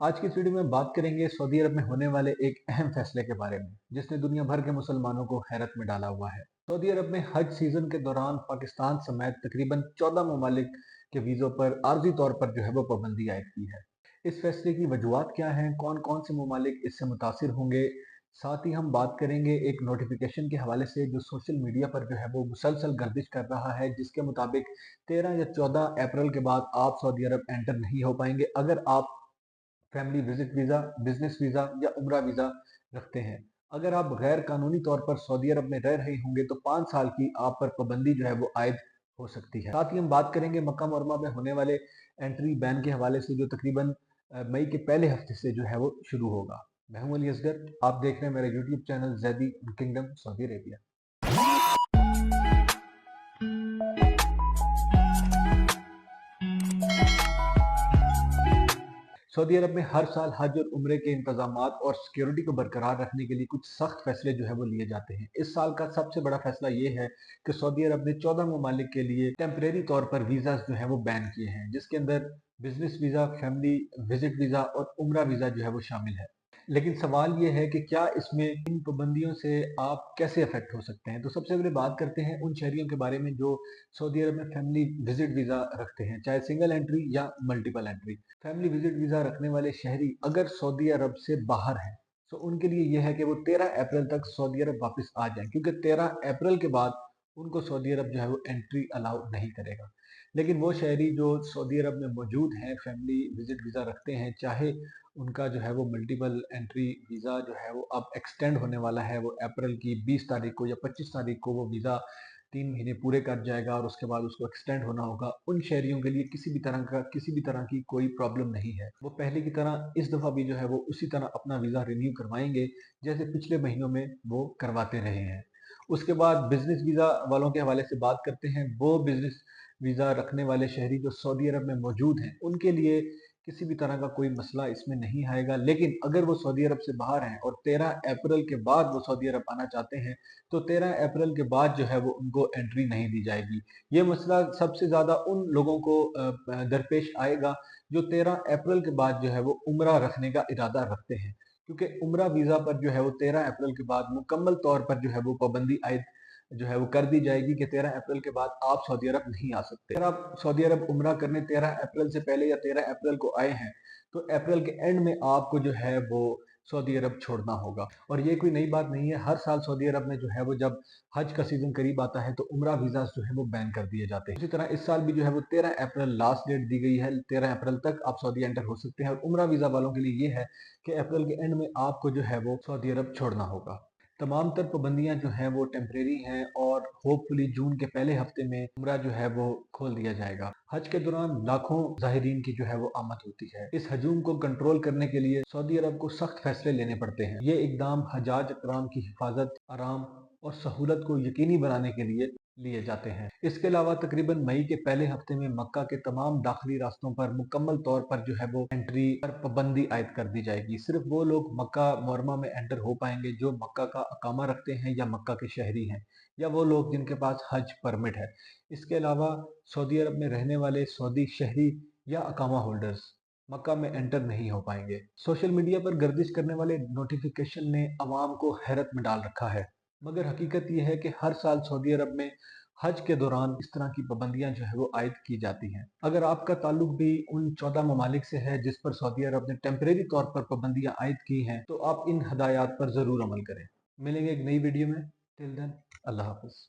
आज की इस वीडियो में बात करेंगे सऊदी अरब में होने वाले एक अहम फैसले के बारे में जिसने दुनिया भर के मुसलमानों को हैरत में डाला हुआ है। सऊदी अरब में हज सीजन के दौरान पाकिस्तान समेत तकरीबन 14 ममालिक के वीज़ों पर आर्जी तौर पर जो है वो पाबंदी आयद की है। इस फैसले की वजूहत क्या हैं, कौन कौन से ममालिक इससे मुतासिर होंगे, साथ ही हम बात करेंगे एक नोटिफिकेशन के हवाले से जो सोशल मीडिया पर जो है वो मुसलसल गर्दिश कर रहा है, जिसके मुताबिक 13 या 14 अप्रैल के बाद आप सऊदी अरब एंटर नहीं हो पाएंगे अगर आप family visit visa, business visa या उम्रा वीज़ा रखते हैं। अगर आप गैर कानूनी तौर पर सऊदी अरब में रह रहे होंगे तो 5 साल की आप पर पाबंदी जो है वो आयद हो सकती है। साथ ही हम बात करेंगे मक्का मुकर्रमा में होने वाले एंट्री बैन के हवाले से जो तकरीबन मई के पहले हफ्ते से जो है वो शुरू होगा। मैं हूं अली असगर, आप देख रहे हैं मेरा YouTube channel Zaidi kingdom Saudi Arabia. Saudi अरब में हर साल हज और उम्रे के इंतजामात और सिक्योरिटी को बरकरार रखने के लिए कुछ सख्त फैसले जो है वो लिए जाते हैं। इस साल का सबसे बड़ा फैसला ये है कि सऊदी अरब ने 14 ममालिक के लिए टेम्परेरी तौर पर वीज़ा जो है वो बैन किए हैं, जिसके अंदर business visa, family visit visa और उम्रा वीज़ा जो है वो शामिल है। लेकिन सवाल ये है कि क्या इसमें इन पाबंदियों से आप कैसे अफेक्ट हो सकते हैं। तो सबसे पहले बात करते हैं उन शहरियों के बारे में जो सऊदी अरब में फैमिली विजिट वीज़ा रखते हैं, चाहे सिंगल एंट्री या multiple entry. Family visit visa रखने वाले शहरी अगर सऊदी अरब से बाहर हैं तो उनके लिए यह है कि वो 13 अप्रैल तक सऊदी अरब वापस आ जाएं, क्योंकि 13 अप्रैल के बाद उनको सऊदी अरब जो है वो एंट्री अलाउ नहीं करेगा। लेकिन वो शहरी जो सऊदी अरब में मौजूद हैं, फैमिली विजिट वीज़ा रखते हैं, चाहे उनका जो है वो मल्टीपल एंट्री वीज़ा जो है वो अब एक्सटेंड होने वाला है, वो अप्रैल की 20 तारीख को या 25 तारीख को वो वीज़ा 3 महीने पूरे कर जाएगा और उसके बाद उसको एक्सटेंड होना होगा। उन शहरियों के लिए किसी भी तरह की कोई प्रॉब्लम नहीं है। वो पहले की तरह इस दफ़ा भी जो है वो उसी तरह अपना वीज़ा रिन्यू करवाएंगे जैसे पिछले महीनों में वो करवाते रहे हैं। उसके बाद बिजनेस वीज़ा वालों के हवाले से बात करते हैं। वो बिजनेस वीज़ा रखने वाले शहरी जो सऊदी अरब में मौजूद हैं उनके लिए किसी भी तरह का कोई मसला इसमें नहीं आएगा। लेकिन अगर वो सऊदी अरब से बाहर हैं और 13 अप्रैल के बाद वो सऊदी अरब आना चाहते हैं तो 13 अप्रैल के बाद जो है वो उनको एंट्री नहीं दी जाएगी। ये मसला सबसे ज़्यादा उन लोगों को दरपेश आएगा जो 13 अप्रैल के बाद जो है वो उम्रा रखने का इरादा रखते हैं, क्योंकि उम्रा वीज़ा पर जो है वो 13 अप्रैल के बाद मुकम्मल तौर पर जो है वो पाबंदी आयद जो है वो कर दी जाएगी कि 13 अप्रैल के बाद आप सऊदी अरब नहीं आ सकते। अगर आप सऊदी अरब उम्रा करने 13 अप्रैल से पहले या 13 अप्रैल को आए हैं तो अप्रैल के एंड में आपको जो है वो सऊदी अरब छोड़ना होगा। और ये कोई नई बात नहीं है, हर साल सऊदी अरब में जो है वो जब हज का सीजन करीब आता है तो उम्रा वीज़ा जो है वो बैन कर दिए जाते हैं। इसी तरह इस साल भी जो है वो 13 अप्रैल लास्ट डेट दी गई है, 13 अप्रैल तक आप सऊदी एंटर हो सकते हैं। और उम्रा वीज़ा वालों के लिए ये है कि अप्रैल के एंड में आपको जो है वो सऊदी अरब छोड़ना होगा। तमाम तर पाबंदियां जो हैं वो टेम्परेरी हैं और होपफुली जून के पहले हफ्ते में उम्रा जो है वो खोल दिया जाएगा। हज के दौरान लाखों ज़ाहिरीन की जो है वो आमद होती है। इस हजूम को कंट्रोल करने के लिए सऊदी अरब को सख्त फैसले लेने पड़ते हैं। ये इकदाम हजाज इकराम की हिफाजत, आराम और सहूलत को यकीनी बनाने के लिए लिए जाते हैं। इसके अलावा तकरीबन मई के पहले हफ्ते में मक्का के तमाम दाखिली रास्तों पर मुकम्मल तौर पर जो है वो एंट्री पर पाबंदी आयद कर दी जाएगी। सिर्फ वो लोग मक्का मुकर्रमा में एंटर हो पाएंगे जो मक्का का अकामा रखते हैं या मक्का के शहरी हैं, या वो लोग जिनके पास हज परमिट है। इसके अलावा सऊदी अरब में रहने वाले सऊदी शहरी या अकामा होल्डर्स मक्का में एंटर नहीं हो पाएंगे। सोशल मीडिया पर गर्दिश करने वाले नोटिफिकेशन ने अवाम को हैरत में डाल रखा है, मगर हकीकत यह है कि हर साल सऊदी अरब में हज के दौरान इस तरह की पाबंदियां जो है वो आयद की जाती हैं। अगर आपका ताल्लुक भी उन 14 ममालिक से है जिस पर सऊदी अरब ने टेम्परेरी तौर पर पाबंदियां आयद की हैं तो आप इन हदायत पर ज़रूर अमल करें। मिलेंगे एक नई वीडियो में। टिल देन, अल्लाह हाफ़िज़।